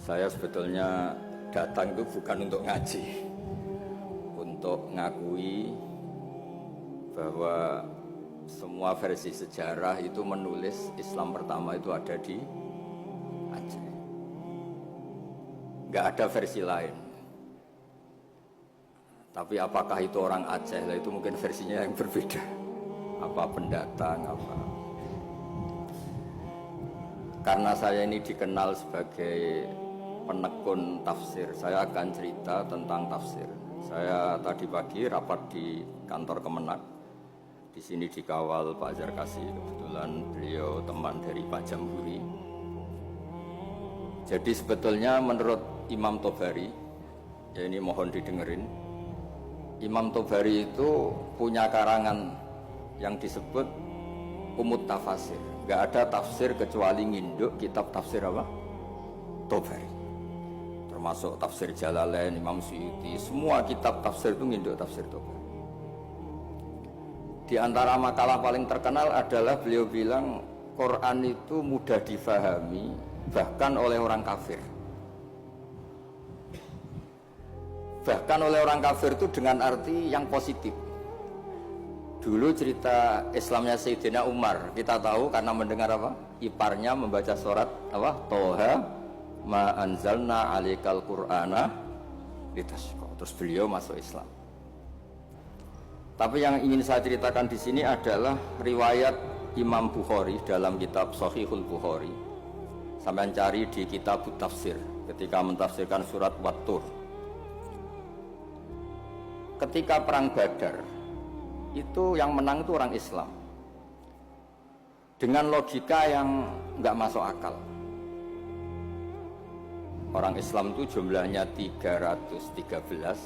Saya sebetulnya datang itu bukan untuk ngaji, untuk ngakui bahwa semua versi sejarah itu menulis Islam pertama itu ada di Aceh. Nggak ada versi lain. Tapi apakah itu orang Aceh? Lah itu mungkin versinya yang berbeda. Apa pendatang, apa. Karena saya ini dikenal sebagai penekun tafsir, saya akan cerita tentang tafsir. Saya tadi pagi rapat di kantor Kemenak. Di sini dikawal Pak Zarkasi, kebetulan beliau teman dari Pak Jamburi. Jadi sebetulnya menurut Imam Tobari, ya ini mohon didengerin, Imam Tobari itu punya karangan yang disebut Umut Tafasir. Gak ada tafsir kecuali nginduk kitab tafsir apa? Tobari. Termasuk tafsir Jalalain, Imam Suyuti, semua kitab tafsir itu nginduk tafsir Tobari. Di antara makalah paling terkenal adalah beliau bilang Quran itu mudah difahami bahkan oleh orang kafir. Bahkan oleh orang kafir itu dengan arti yang positif. Dulu cerita Islamnya Sayyidina Umar, kita tahu karena mendengar apa? Iparnya membaca surat apa? Toha ma anzalna alikal qur'ana litashqa. Terus beliau masuk Islam. Tapi yang ingin saya ceritakan di sini adalah riwayat Imam Bukhari dalam kitab Shahihul Bukhari. Sampai cari di kitab tafsir ketika mentafsirkan surat Wat-Tur. Ketika perang Badar itu yang menang itu orang Islam dengan logika yang nggak masuk akal. Orang Islam itu jumlahnya 313,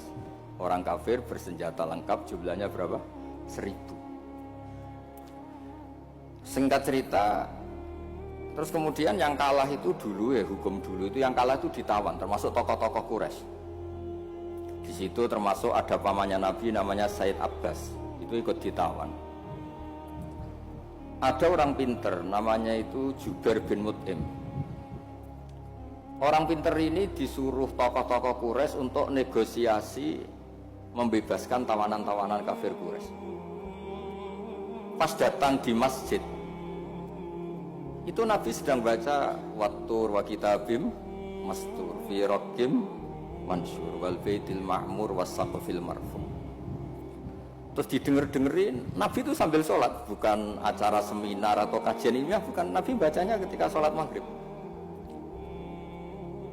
orang kafir bersenjata lengkap jumlahnya berapa? 1000. Singkat cerita, terus kemudian yang kalah itu dulu ya, hukum dulu itu yang kalah itu ditawan, termasuk tokoh-tokoh Quraisy. Di situ termasuk ada pamannya Nabi namanya Said Abbas, itu ikut ditawan. Ada orang pinter namanya itu Jubair bin Mut'im. Orang pinter ini disuruh tokoh-tokoh Quraisy untuk negosiasi membebaskan tawanan-tawanan kafir Quraisy. Pas datang di masjid, itu Nabi sedang baca Wat-Tur wa kitabim mastur fi raqqim mansur wal baitil ma'mur was saqfil marfu. Terus didenger-dengerin, Nabi itu sambil sholat, bukan acara seminar atau kajian ilmiah, bukan. Nabi bacanya ketika sholat maghrib.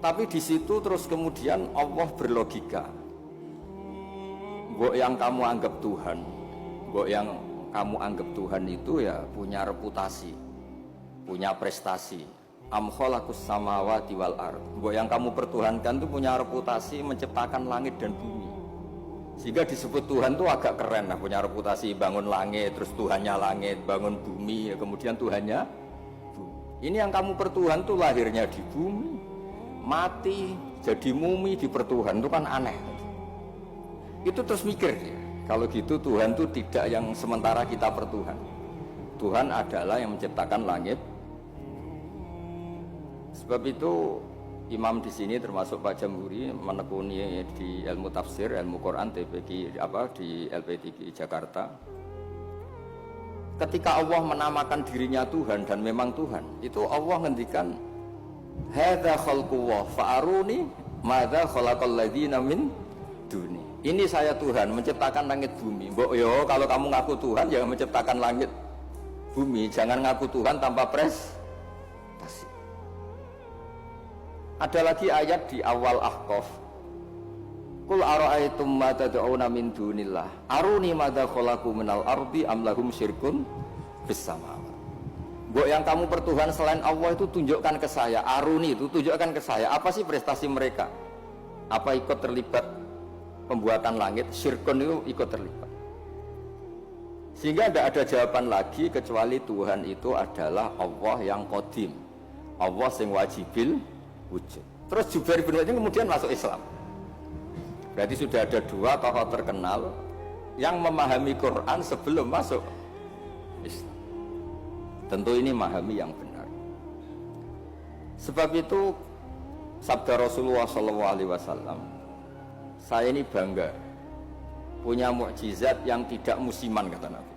Tapi di situ terus kemudian Allah berlogika. Mbok yang kamu anggap Tuhan, mbok yang kamu anggap Tuhan itu ya punya reputasi, punya prestasi. Am khalaqus samawati wal ard. Mbok yang kamu pertuhankan itu punya reputasi menciptakan langit dan bumi. Sehingga disebut Tuhan itu agak keren lah, punya reputasi bangun langit, terus Tuhannya langit, bangun bumi, ya kemudian Tuhannya bumi. Ini yang kamu pertuhan tuh lahirnya di bumi, mati jadi mumi di pertuhan, itu kan aneh. Itu terus mikir ya, kalau gitu Tuhan itu tidak yang sementara kita pertuhan. Tuhan adalah yang menciptakan langit. Sebab itu Imam di sini termasuk Pak Jamburi menekuni di ilmu tafsir, ilmu Quran TPQ di LP3 Jakarta. Ketika Allah menamakan dirinya Tuhan dan memang Tuhan, itu Allah ngendikan hadza khalqullah fa'aruni madza khalaqal ladzina min duni. Ini saya Tuhan menciptakan langit bumi. Mbok yo kalau kamu ngaku Tuhan jangan menciptakan langit bumi, jangan ngaku Tuhan tanpa prestasi. Ada lagi ayat di awal Ahqaf. Qul ara'aytum ma tad'una min dunillah aruni madza khalaqu minal ardi am lahum syirkun fis samawati. Mbok yang kamu pertuhan selain Allah itu tunjukkan ke saya. Aruni itu tunjukkan ke saya apa sih prestasi mereka? Apa ikut terlibat pembuatan langit? Syirkun itu ikut terlibat. Sehingga tidak ada jawaban lagi kecuali Tuhan itu adalah Allah yang qadim, Allah yang wajibil wujud. Terus Jubair bin Mut'im kemudian masuk Islam. Berarti sudah ada dua tokoh terkenal yang memahami Quran sebelum masuk Islam. Tentu ini memahami yang benar. Sebab itu Sabda Rasulullah sallallahu alaihi wasallam, saya ini bangga punya mukjizat yang tidak musiman, kata Nabi,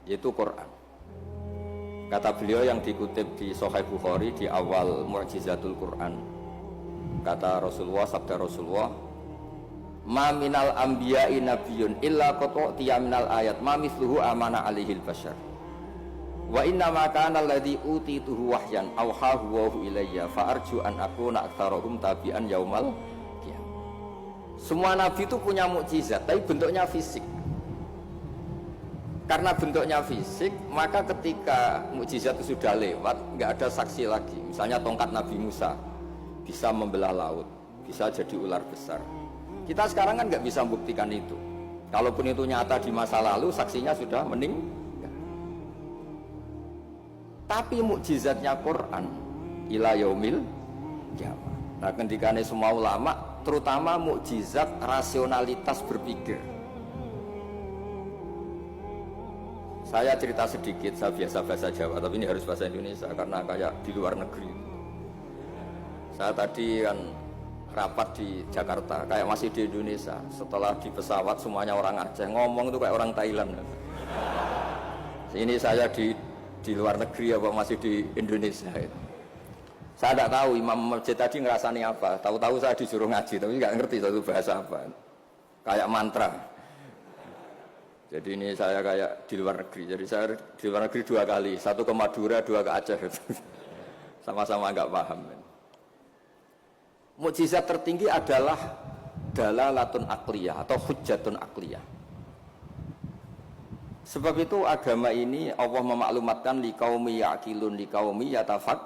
yaitu Quran. Kata beliau yang dikutip di Sahih Bukhari di awal Mu'jizatul Quran, kata Rasulullah, sabda Rasulullah, ma minal anbiya'i nabiyyun illa qat'u minal ayat ma mithluhu amana alaihil bashar wa inna ma kana alladhi utituhu wahyan awhahu wa ilayya fa arju an akuna aktsarahum tabi'an yaumal qiyamah. Semua nabi itu punya mukjizat tapi bentuknya fisik. Karena bentuknya fisik, maka ketika mukjizat itu sudah lewat, nggak ada saksi lagi. Misalnya tongkat Nabi Musa bisa membelah laut, bisa jadi ular besar. Kita sekarang kan nggak bisa membuktikan itu. Kalaupun itu nyata di masa lalu, saksinya sudah meninggal. Tapi mukjizatnya Quran ila yaumil qiyamah. Nah, ketika semua ulama, terutama mukjizat rasionalitas berpikir. Saya cerita sedikit, saya biasa bahasa Jawa, tapi ini harus bahasa Indonesia karena kayak di luar negeri. Saya tadi kan rapat di Jakarta, kayak masih di Indonesia. Setelah di pesawat semuanya orang Aceh, ngomong itu kayak orang Thailand. Ini saya di luar negeri apa masih di Indonesia. Saya tidak tahu imam masjid tadi ngerasani apa. Tahu-tahu saya disuruh ngaji, tapi nggak ngerti satu bahasa apa. Kayak mantra. Jadi ini saya kayak di luar negeri. Jadi saya di luar negeri 2 kali, 1 ke Madura, 2 ke Aceh. Sama-sama nggak paham. Mukjizat tertinggi adalah dalalatun akliyah atau hujjatun akliyah. Sebab itu agama ini Allah memaklumatkan liqaumi yaqilun liqaumi yatafak